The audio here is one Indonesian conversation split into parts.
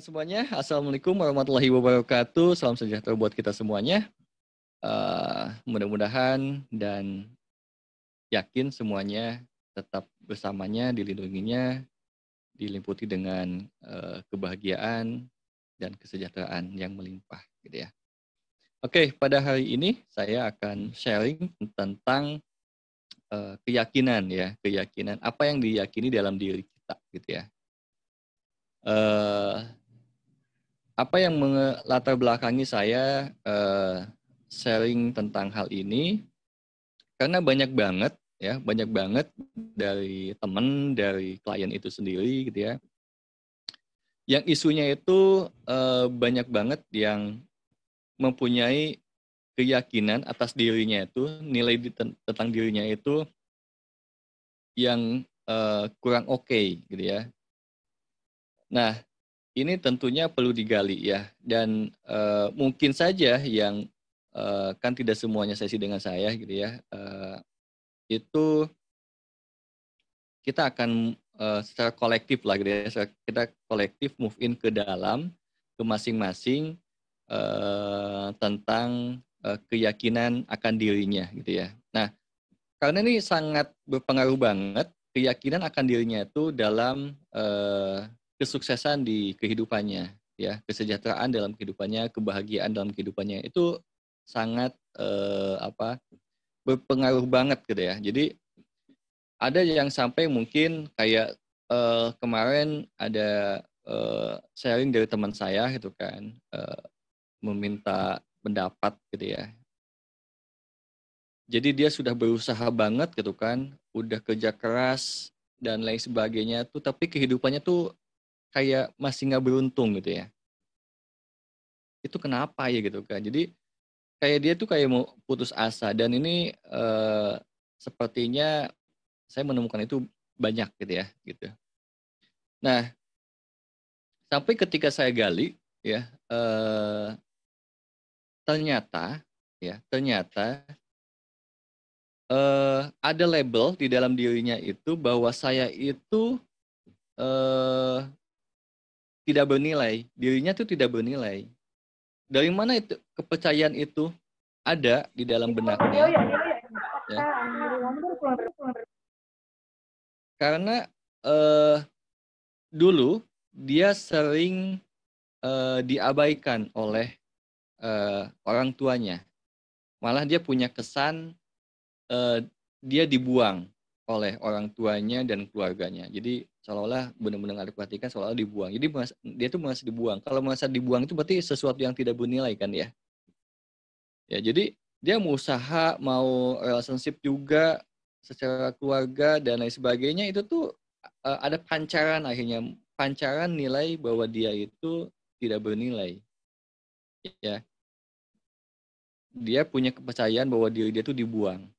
teman-teman semuanya, Assalamualaikum warahmatullahi wabarakatuh. Salam sejahtera buat kita semuanya. Mudah-mudahan dan yakin semuanya tetap bersamanya, dilindunginya, diliputi dengan kebahagiaan dan kesejahteraan yang melimpah, gitu ya. Oke, pada hari ini saya akan sharing tentang keyakinan ya, keyakinan apa yang diyakini dalam diri kita, gitu ya. Apa yang melatar belakangi saya sharing tentang hal ini, karena banyak banget dari teman, dari klien itu sendiri gitu ya, yang isunya itu banyak banget yang mempunyai keyakinan atas dirinya itu, nilai tentang dirinya itu yang kurang oke gitu ya. Nah, ini tentunya perlu digali ya, dan mungkin saja yang kan tidak semuanya sesi dengan saya gitu ya, itu kita akan secara kolektif lah gitu ya, kita kolektif move in ke dalam, ke masing-masing tentang keyakinan akan dirinya gitu ya. Nah, karena ini sangat berpengaruh banget keyakinan akan dirinya itu dalam kesuksesan di kehidupannya, ya, kesejahteraan dalam kehidupannya, kebahagiaan dalam kehidupannya itu sangat berpengaruh banget gitu ya. Jadi ada yang sampai mungkin kayak kemarin ada sharing dari teman saya gitu kan, meminta pendapat gitu ya. Jadi dia sudah berusaha banget gitu kan, udah kerja keras dan lain sebagainya tuh, tapi kehidupannya tuh kayak masih nggak beruntung gitu ya. Itu kenapa ya gitu kan. Jadi kayak dia tuh kayak mau putus asa, dan ini sepertinya saya menemukan itu banyak gitu ya gitu. Nah, sampai ketika saya gali ya, ternyata ada label di dalam dirinya itu bahwa saya itu tidak bernilai, dirinya tuh tidak bernilai. Dari mana itu kepercayaan itu ada di dalam benaknya? Ya. Karena dulu dia sering diabaikan oleh orang tuanya. Malah dia punya kesan dia dibuang oleh orang tuanya dan keluarganya. Jadi seolah-olah benar-benar nggak diperhatikan, seolah-olah dibuang. Jadi dia tuh merasa dibuang. Kalau merasa dibuang itu berarti sesuatu yang tidak bernilai kan ya. Ya, jadi dia mau usaha, mau relationship juga secara keluarga dan lain sebagainya, itu tuh ada pancaran, akhirnya pancaran nilai bahwa dia itu tidak bernilai. Ya. Dia punya kepercayaan bahwa diri dia itu dibuang.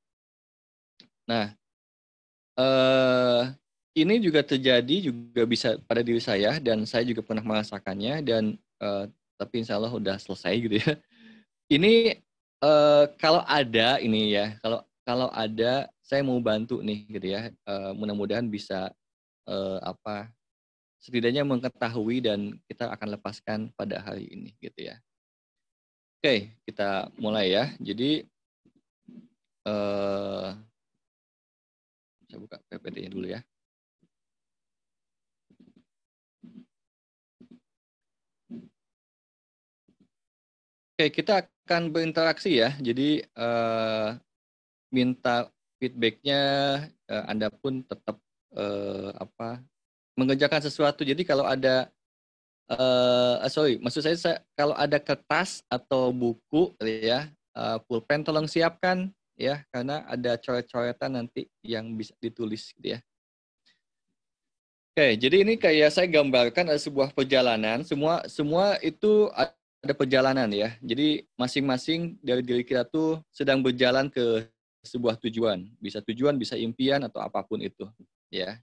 Nah, ini juga terjadi juga bisa pada diri saya, dan saya juga pernah merasakannya, dan tapi insya Allah udah selesai gitu ya. Ini kalau ada ini ya, kalau ada, saya mau bantu nih gitu ya. Mudah-mudahan bisa setidaknya mengetahui dan kita akan lepaskan pada hari ini gitu ya. Oke, kita mulai ya. Jadi saya buka PPT-nya dulu ya. Oke, kita akan berinteraksi ya. Jadi minta feedbacknya, Anda pun tetap mengerjakan sesuatu. Jadi kalau ada maksud saya kalau ada kertas atau buku ya, pulpen tolong siapkan ya, karena ada coret-coretan nanti yang bisa ditulis gitu ya. Oke, jadi ini kayak saya gambarkan ada sebuah perjalanan, semua itu ada perjalanan ya. Jadi masing-masing dari diri kita tuh sedang berjalan ke sebuah tujuan, bisa impian atau apapun itu ya.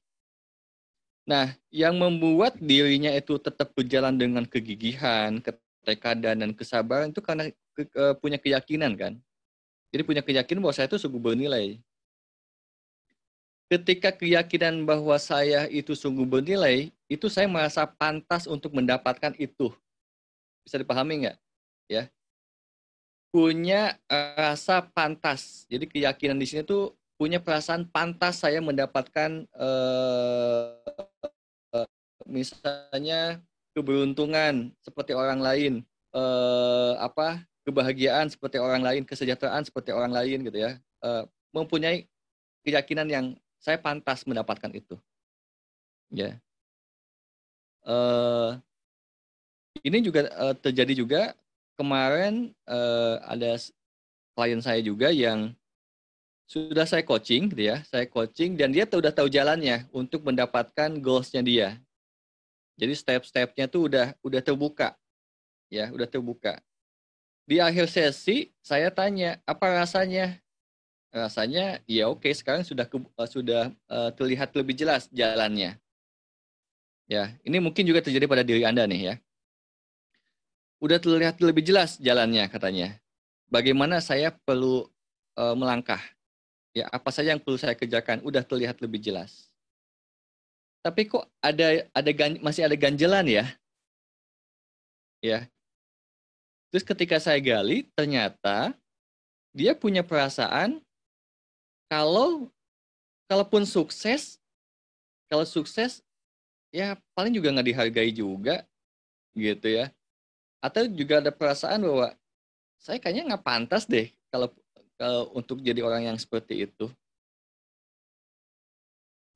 Nah, yang membuat dirinya itu tetap berjalan dengan kegigihan, ketekadar, dan kesabaran itu karena punya keyakinan kan. Jadi punya keyakinan bahwa saya itu sungguh bernilai. Ketika keyakinan bahwa saya itu sungguh bernilai itu saya merasa pantas untuk mendapatkan itu. Bisa dipahami nggak? Ya, punya rasa pantas. Jadi keyakinan di sini tuh punya perasaan pantas saya mendapatkan misalnya keberuntungan seperti orang lain, kebahagiaan seperti orang lain, kesejahteraan seperti orang lain gitu ya. Mempunyai keyakinan yang saya pantas mendapatkan itu. Ya. Ini juga terjadi juga kemarin ada klien saya juga yang sudah saya coaching gitu ya, saya coaching dan dia udah tahu jalannya untuk mendapatkan goals-nya dia. Jadi step-stepnya tuh udah terbuka, ya, udah terbuka. Di akhir sesi saya tanya apa rasanya? Rasanya ya oke, sekarang sudah terlihat lebih jelas jalannya. Ya, ini mungkin juga terjadi pada diri Anda nih ya. Udah terlihat lebih jelas jalannya katanya. Bagaimana saya perlu melangkah? Ya, apa saja yang perlu saya kerjakan? Udah terlihat lebih jelas. Tapi kok masih ada ganjelan ya? Ya. Terus ketika saya gali, ternyata dia punya perasaan kalaupun sukses, kalau sukses ya paling juga nggak dihargai juga gitu ya. Atau juga ada perasaan bahwa saya kayaknya nggak pantas deh kalau untuk jadi orang yang seperti itu.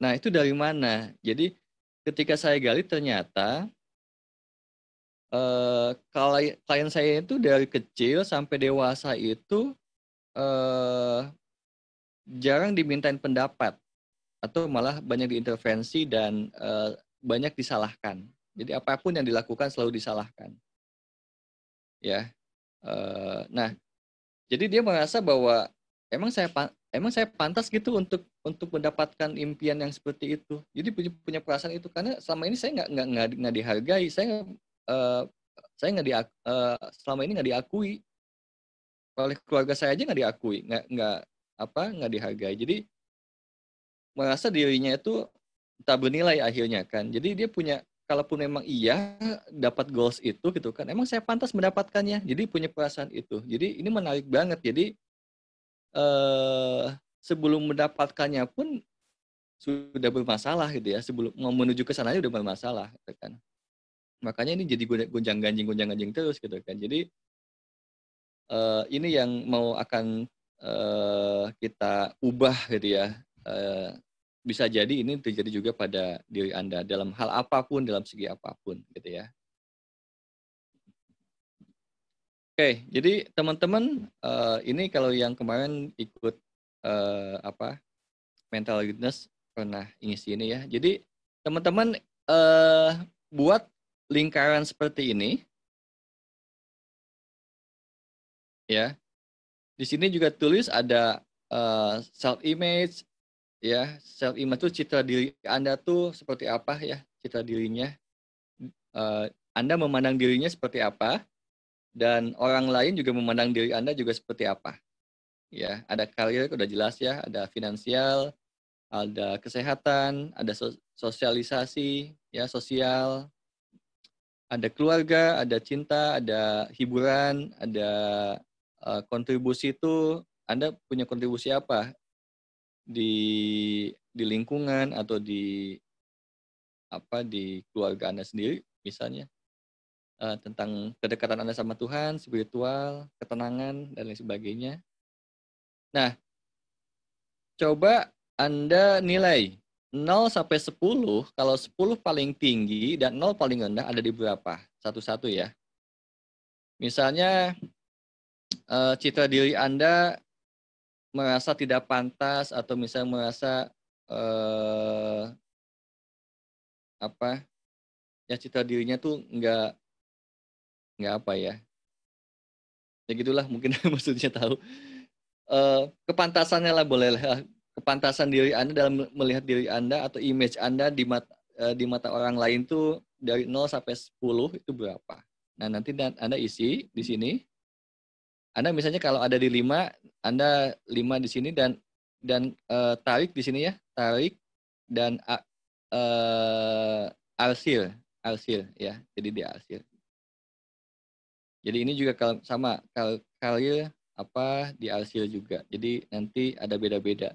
Nah, itu dari mana? Jadi ketika saya gali ternyata kalau klien saya itu dari kecil sampai dewasa itu jarang dimintain pendapat atau malah banyak diintervensi dan banyak disalahkan. Jadi apapun yang dilakukan selalu disalahkan. Ya. Nah, jadi dia merasa bahwa emang saya pantas gitu untuk mendapatkan impian yang seperti itu. Jadi punya perasaan itu karena selama ini saya nggak dihargai, saya selama ini nggak diakui oleh keluarga saya aja, nggak diakui, nggak dihargai. Jadi merasa dirinya itu tak bernilai akhirnya kan. Jadi dia punya, kalaupun memang iya dapat goals itu gitu kan, emang saya pantas mendapatkannya. Jadi punya perasaan itu. Jadi ini menarik banget. Jadi sebelum mendapatkannya pun sudah bermasalah gitu ya. Sebelum mau menuju ke sananya udah bermasalah gitu kan. Makanya ini jadi gonjang-ganjing terus gitu kan. Jadi ini yang mau akan kita ubah gitu ya. Bisa jadi ini terjadi juga pada diri Anda dalam hal apapun, dalam segi apapun gitu ya. Oke, jadi teman-teman ini kalau yang kemarin ikut mental goodness pernah ngisi ini ya. Jadi teman-teman buat lingkaran seperti ini ya. Di sini juga tulis ada self image ya. Self image itu citra diri Anda tuh seperti apa ya, citra dirinya. Anda memandang dirinya seperti apa dan orang lain juga memandang diri Anda juga seperti apa. Ya, ada karir udah jelas ya, ada finansial, ada kesehatan, ada sosialisasi, ya sosial, ada keluarga, ada cinta, ada hiburan, ada kontribusi itu Anda punya kontribusi apa di lingkungan atau di keluarga Anda sendiri misalnya, tentang kedekatan Anda sama Tuhan, spiritual, ketenangan dan lain sebagainya. Nah, coba Anda nilai 0 sampai 10, kalau 10 paling tinggi dan 0 paling rendah ada di berapa? Satu-satu ya. Misalnya citra diri Anda merasa tidak pantas atau misalnya merasa ya citra dirinya tuh nggak apa ya. Ya gitulah mungkin maksudnya tahu. Kepantasannya lah boleh lah. Kepantasan diri Anda dalam melihat diri Anda atau image Anda di mata orang lain tuh dari 0 sampai 10 itu berapa? Nah, nanti Anda isi di sini. Anda misalnya kalau ada di 5, Anda 5 di sini dan tarik di sini ya, tarik dan arsil ya. Jadi di arsil. Jadi ini juga sama Khalil apa di arsil juga. Jadi nanti ada beda-beda.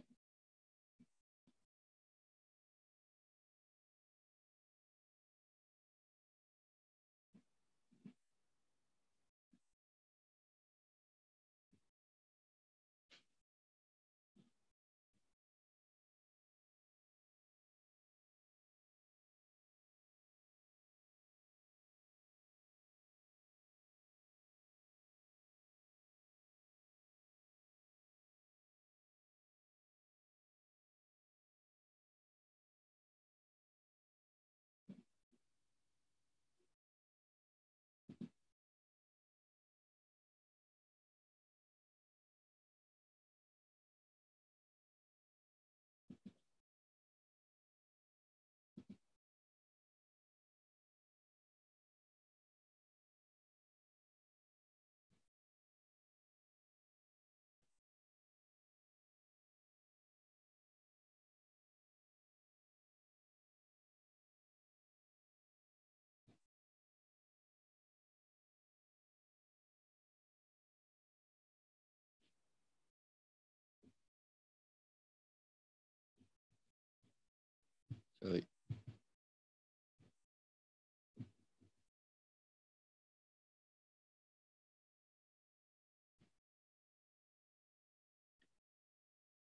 Sorry.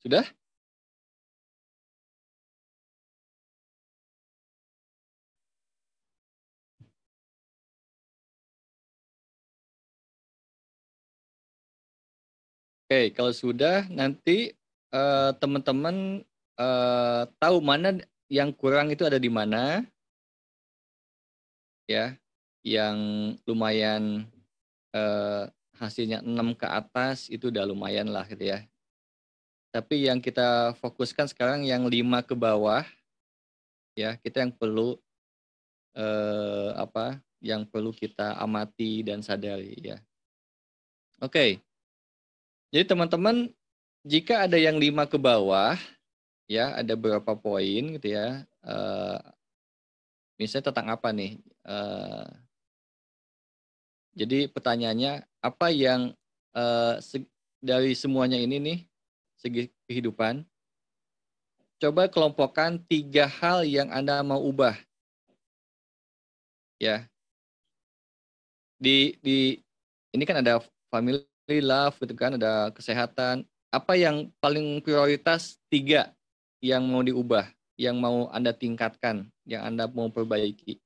Sudah? Oke, kalau sudah nanti teman-teman tahu mana yang kurang itu ada di mana, ya, yang lumayan hasilnya 6 ke atas itu udah lumayan lah gitu ya. Tapi yang kita fokuskan sekarang yang 5 ke bawah, ya, kita yang perlu yang perlu kita amati dan sadari ya. Oke. Jadi teman-teman jika ada yang 5 ke bawah, ya ada beberapa poin gitu ya. Misalnya tentang apa nih? Jadi pertanyaannya apa yang dari semuanya ini nih segi kehidupan, coba kelompokkan 3 hal yang Anda mau ubah. Ya. Di ini kan ada family love gitu kan, ada kesehatan. Apa yang paling prioritas 3 yang mau diubah, yang mau Anda tingkatkan, yang Anda mau perbaiki?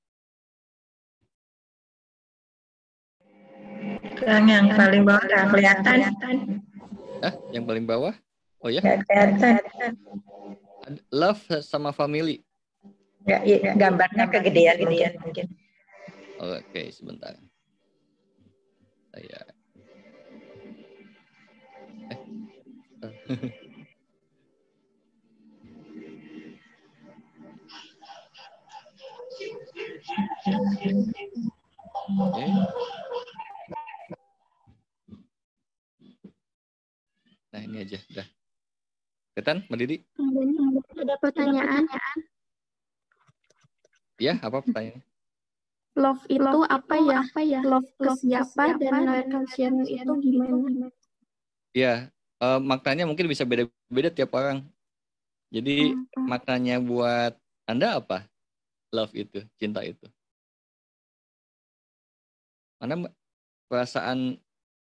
Yang paling bawah nggak kelihatan. Yang paling bawah? Oh ya? Nggak kelihatan. Love sama family. Nggak, gambarnya kegedean mungkin. Oke, sebentar. Saya Oke. Nah, ini aja udah. Ketan, Mbak Didi? Ada pertanyaan. Ya, apa pertanyaannya? Love itu apa ya? Love ke siapa dan location itu gimana? Ya, maknanya mungkin bisa beda-beda tiap orang. Jadi maknanya buat Anda apa? Love itu, cinta itu. Mana perasaan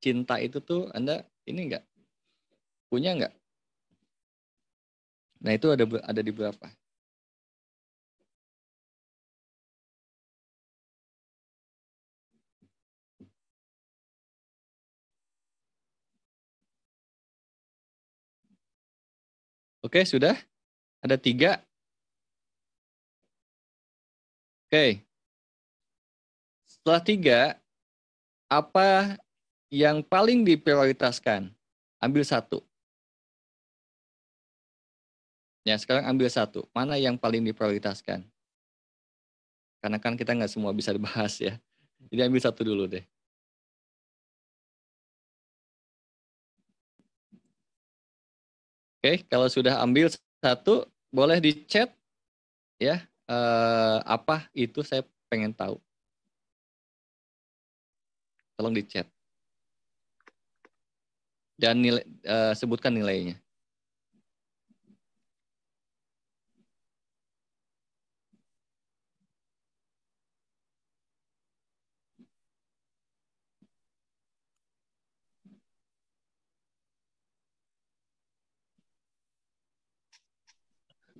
cinta itu tuh Anda ini enggak? Punya enggak? Nah, itu ada di berapa? Oke, sudah? Ada 3? Oke. Setelah 3, apa yang paling diprioritaskan? Ambil 1. Ya, sekarang ambil 1. Mana yang paling diprioritaskan? Karena kan kita nggak semua bisa dibahas ya. Jadi ambil 1 dulu deh. Oke, kalau sudah ambil 1, boleh di chat ya. Apa itu saya pengen tahu. Tolong di chat. Dan sebutkan nilainya.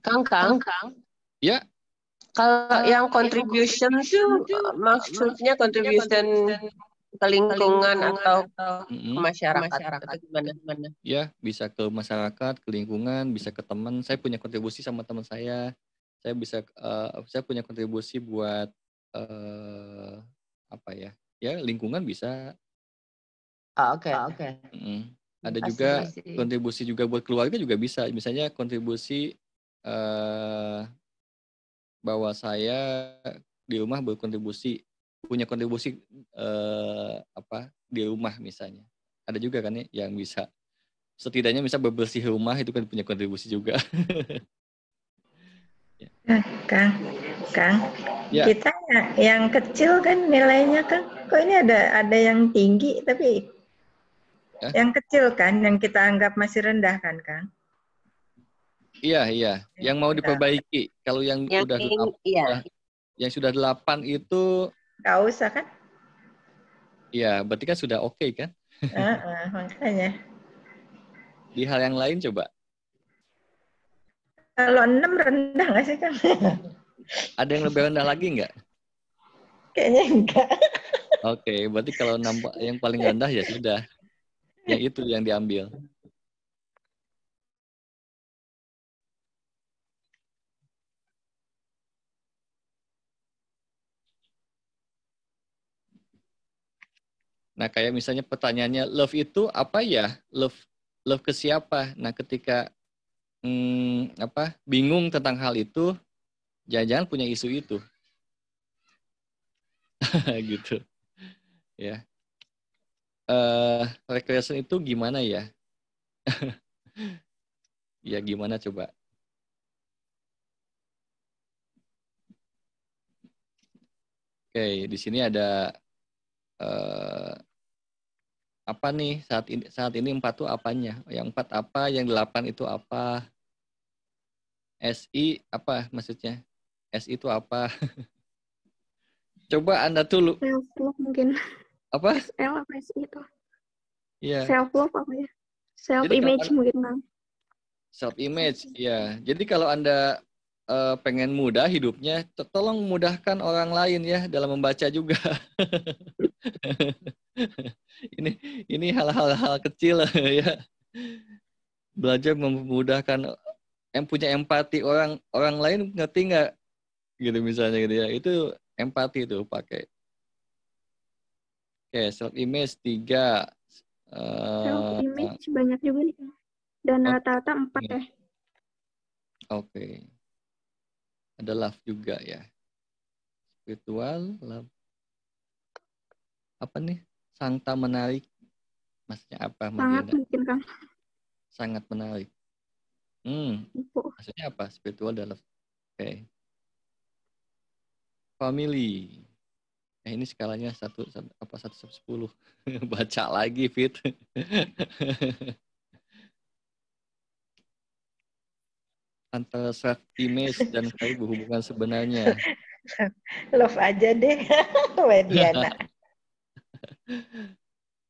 Kang, Ya, kalau yang contribution tuh maksudnya contribution ke lingkungan atau ke masyarakat atau gimana? ya bisa ke masyarakat, ke lingkungan, bisa ke teman. Saya punya kontribusi sama teman saya. Saya punya kontribusi buat apa ya? Ya lingkungan bisa. Oke. Ada juga kontribusi juga buat keluarga juga bisa. Misalnya kontribusi bahwa saya di rumah berkontribusi, punya kontribusi di rumah misalnya. Ada juga kan ya yang bisa setidaknya bisa bebersih rumah itu kan punya kontribusi juga. Kang, Ya. kita yang kecil kan nilainya kan, kok ini ada yang tinggi tapi yang kecil kan, yang kita anggap masih rendah kan, Kang? Iya. Yang mau diperbaiki. Kalau yang udah 8, yang sudah 8 itu nggak usah kan? Iya, berarti kan sudah oke kan? Makanya. Di hal yang lain coba. Kalau 6 rendah nggak sih, Kang? Ada yang lebih rendah lagi nggak? Kayaknya enggak. Oke, berarti kalau yang paling rendah ya sudah. Yang itu yang diambil. Nah, kayak misalnya pertanyaannya, love itu apa ya? Love ke siapa? Nah, ketika bingung tentang hal itu, jangan-jangan punya isu itu. Gitu. Ya. Recreation itu gimana ya? Ya gimana coba? Oke, di sini ada apa nih saat ini 4 tuh apanya? Yang 4 apa? Yang 8 itu apa? SI apa maksudnya? SI itu apa? Coba Anda tuh self love mungkin. Apa? SL apa SI itu? Iya. Self love apa ya? Self image mungkin, Bang. Self image, ya. Jadi kalau Anda pengen mudah hidupnya, tolong mudahkan orang lain ya dalam membaca juga. ini hal-hal kecil ya. Belajar memudahkan, yang punya empati orang lain ngerti nggak? Gitu misalnya gitu ya. Itu empati tuh pakai. Oke, self image 3. Self image banyak juga nih. Dan rata-rata 4 ya. Oke. Ada love juga ya. Spiritual, love. Apa nih? Sangta menarik. Maksudnya apa? Sangat mungkin, Kang. Sangat menarik. Maksudnya apa? Spiritual dan love. Oke. Family. Ini skalanya 1-10. Baca lagi, Fit. Antara self image dan value berhubungan sebenarnya. Love aja deh, Diana.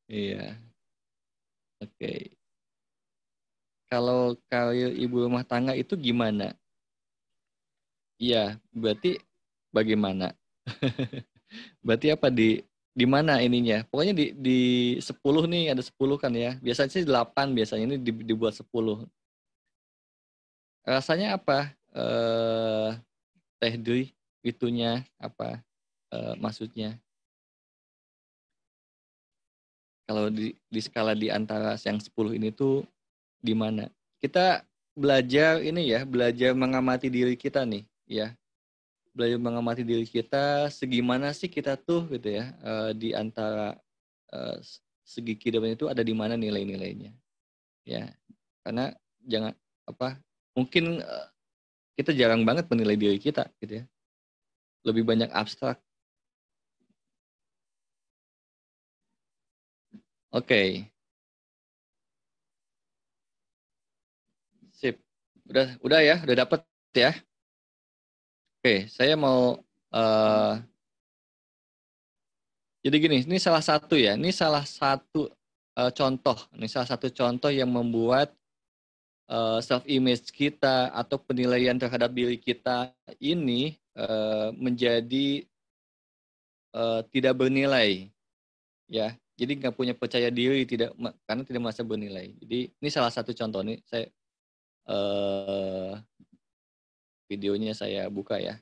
Iya. Oke. Kalau karir ibu rumah tangga itu gimana? Iya, berarti bagaimana? Berarti apa di mana ininya? Pokoknya di 10 nih, ada 10 kan ya. Biasanya sih 8, biasanya ini dibuat 10. Rasanya apa? Teh Dwi, itunya apa? Maksudnya? Kalau di skala di antara yang 10 ini tuh di mana? Kita belajar ini ya, belajar mengamati diri kita nih, ya. Belajar mengamati diri kita, segimana sih kita tuh gitu ya, di antara segi kehidupan itu ada di mana nilai-nilainya. Ya. Karena mungkin kita jarang banget menilai diri kita gitu ya. lebih banyak abstrak. Oke. Sip. Udah ya, udah dapet ya. Oke, saya mau jadi gini, ini salah satu ya, ini salah satu contoh, ini salah satu contoh yang membuat self image kita atau penilaian terhadap diri kita ini menjadi tidak bernilai, ya. Jadi nggak punya percaya diri, karena tidak merasa bernilai. Jadi ini salah satu contoh nih, saya videonya saya buka ya.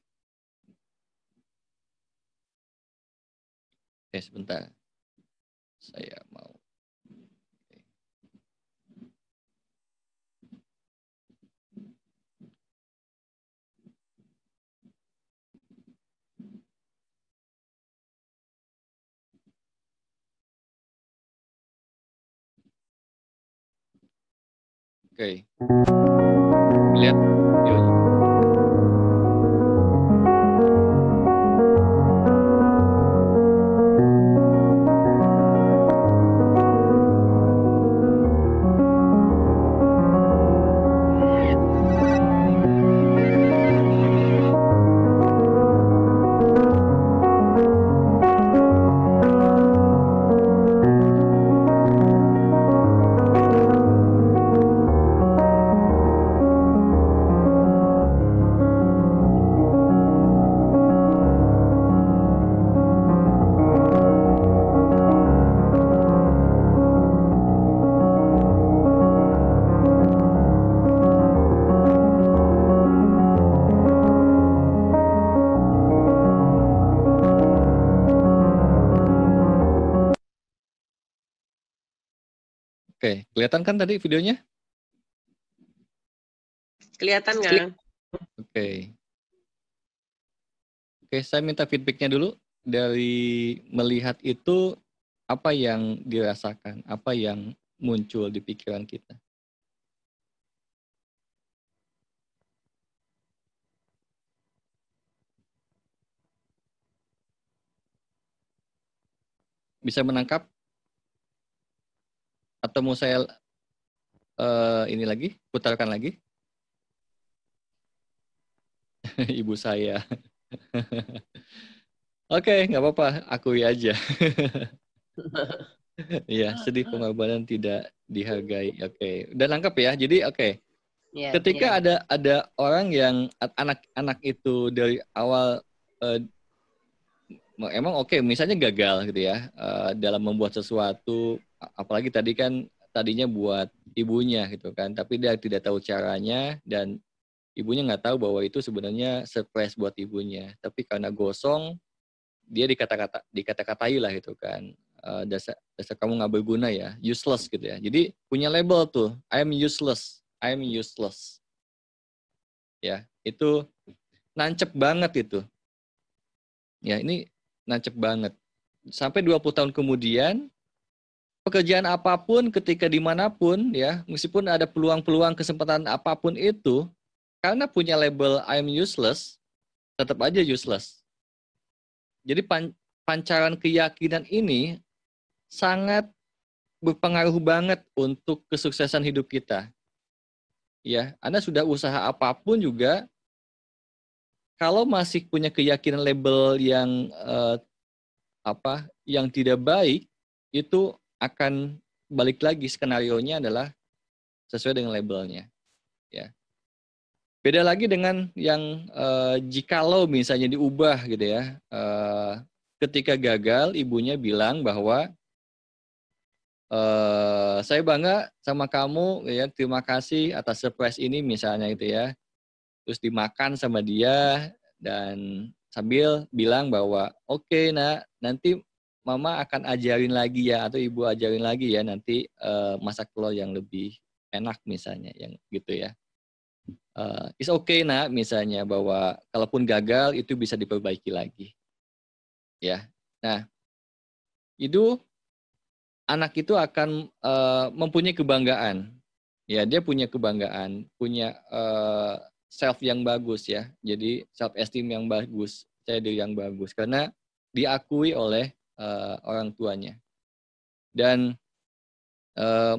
Oke, sebentar. Saya mau. Oke. Lihat videonya. Oke, kelihatan kan tadi videonya? Kelihatan nggak? Oke. Oke, saya minta feedbacknya dulu. Dari melihat itu, apa yang dirasakan, apa yang muncul di pikiran kita? Bisa menangkap? Atau mau saya ini lagi, putarkan lagi? Ibu saya. Oke, nggak apa-apa, akui aja. Iya, sedih pengorbanan tidak dihargai. Oke, udah nangkep ya. Jadi oke. Yeah, Ketika ada orang yang anak-anak itu dari awal emang oke, misalnya gagal gitu ya dalam membuat sesuatu, apalagi tadinya buat ibunya gitu kan, tapi dia tidak tahu caranya dan ibunya nggak tahu bahwa itu sebenarnya surprise buat ibunya, tapi karena gosong dia dikata-katai lah gitu kan, dasar kamu nggak berguna ya, useless gitu ya. Jadi punya label tuh, I'm useless, ya itu nancep banget itu, ya ini nancep banget. Sampai 20 tahun kemudian, pekerjaan apapun ketika dimanapun ya, meskipun ada peluang-peluang kesempatan apapun itu, karena punya label I'm useless, tetap aja useless. Jadi pancaran keyakinan ini sangat berpengaruh banget untuk kesuksesan hidup kita. Ya, Anda sudah usaha apapun juga, kalau masih punya keyakinan label yang yang tidak baik, itu akan balik lagi, skenarionya adalah sesuai dengan labelnya. Ya. Beda lagi dengan yang jikalau misalnya diubah gitu ya. Ketika gagal, ibunya bilang bahwa saya bangga sama kamu, ya, terima kasih atas surprise ini misalnya gitu ya. Terus dimakan sama dia dan sambil bilang bahwa oke, nak, nanti mama akan ajarin lagi ya, atau ibu ajarin lagi ya nanti masak telur yang lebih enak misalnya, yang gitu ya. It's okay, nak, misalnya bahwa kalaupun gagal itu bisa diperbaiki lagi. Ya. Nah, itu anak itu akan mempunyai kebanggaan. Ya, dia punya kebanggaan, punya self yang bagus ya. Jadi self esteem yang bagus. percaya diri yang bagus karena diakui oleh orang tuanya. Dan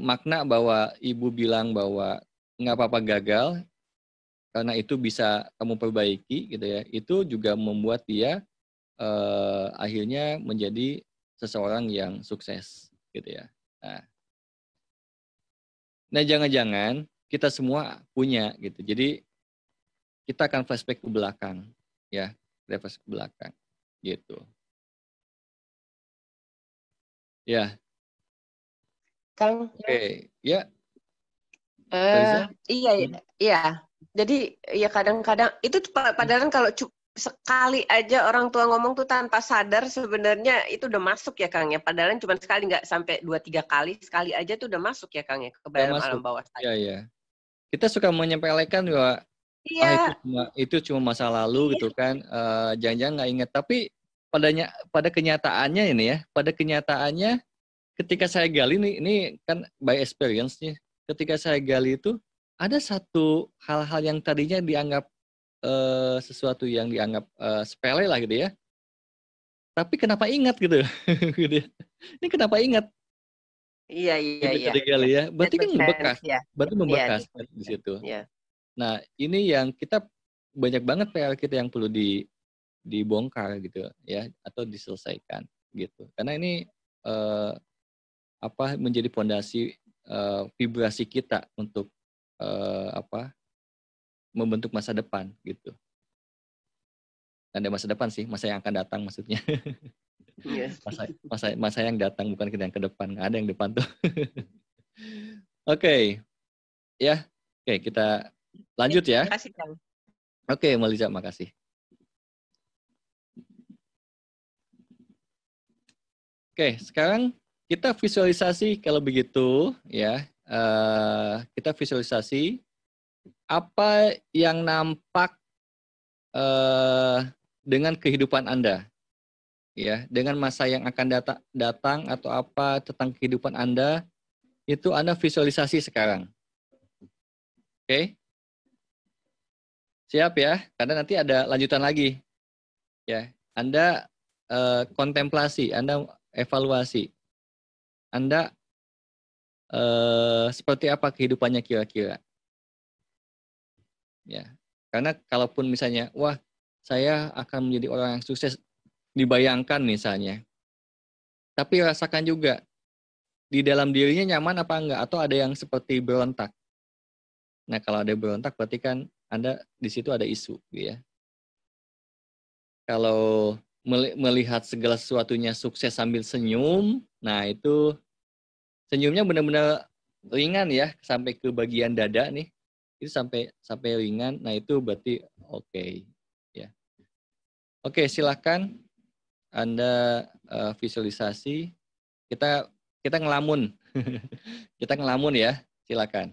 makna bahwa ibu bilang bahwa nggak apa-apa gagal karena itu bisa kamu perbaiki gitu ya, itu juga membuat dia akhirnya menjadi seseorang yang sukses gitu ya. Nah jangan-jangan kita semua punya gitu. Jadi kita akan flashback ke belakang ya, flashback ke belakang gitu. Ya. Kang. Oke, ya. Iya. Jadi ya kadang-kadang itu padahal kalau sekali aja orang tua ngomong tuh tanpa sadar sebenarnya itu udah masuk ya Kang ya. Padahal cuma sekali, nggak sampai 2-3 kali, sekali aja tuh udah masuk ya Kang ya ke dalam alam bawah sadar. Iya. Kita suka menyepelekan bahwa itu cuma masa lalu gitu kan. Jangan-jangan nggak ingat. Tapi pada kenyataannya ini ya, pada kenyataannya ketika saya gali ini kan by experience nih. Ketika saya gali itu ada satu hal-hal yang tadinya dianggap sesuatu yang dianggap sepele lah gitu ya. Tapi kenapa ingat gitu? Ini kenapa ingat? Iya. Ya. Berarti kan membekas. Berarti membekas di situ. Iya. Nah, ini yang kita banyak banget PR kita yang perlu dibongkar gitu ya, atau diselesaikan gitu. Karena ini menjadi fondasi vibrasi kita untuk membentuk masa depan gitu. Ada masa depan sih, masa yang akan datang maksudnya. Yes. masa yang datang bukan yang ke depan, nggak ada yang depan tuh. Oke. Ya. Oke, kita lanjut ya. Terima kasih, Kang. Oke, Maliza, makasih. Oke, sekarang kita visualisasi kalau begitu ya. Kita visualisasi apa yang nampak dengan kehidupan Anda, ya, dengan masa yang akan datang atau apa tentang kehidupan Anda, itu Anda visualisasi sekarang. Oke? Siap ya? Karena nanti ada lanjutan lagi. Ya, Anda kontemplasi, Anda evaluasi. Anda seperti apa kehidupannya kira-kira? Ya. Karena kalaupun misalnya, wah, saya akan menjadi orang yang sukses, dibayangkan misalnya. Tapi rasakan juga, di dalam dirinya nyaman apa enggak, atau ada yang seperti berontak. Nah, kalau ada berontak, berarti kan Anda di situ ada isu, ya. Kalau melihat segala sesuatunya sukses sambil senyum, nah itu senyumnya benar-benar ringan ya, sampai ke bagian dada nih. Itu sampai ringan, nah itu berarti oke. Ya. Oke, silakan Anda visualisasi. Kita ngelamun. Kita ngelamun ya, silakan.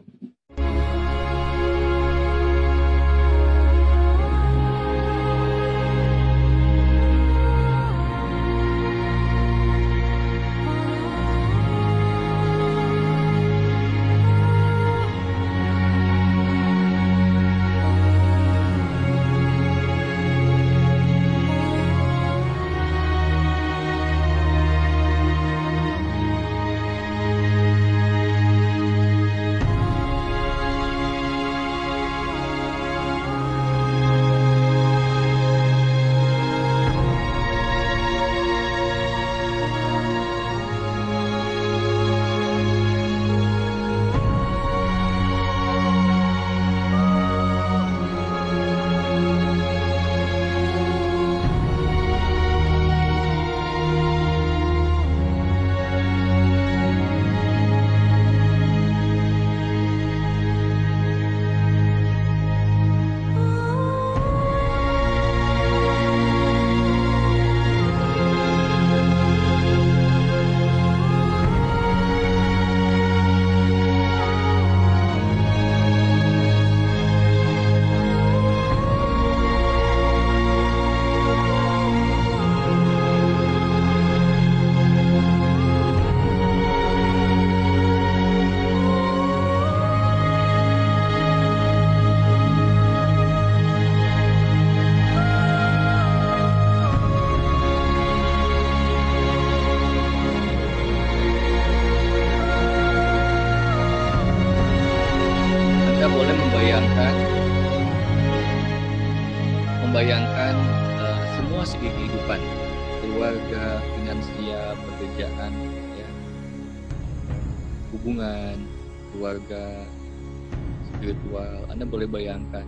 membayangkan semua segi kehidupan, keluarga, finansial, pekerjaan, ya, hubungan, keluarga, spiritual. Anda boleh bayangkan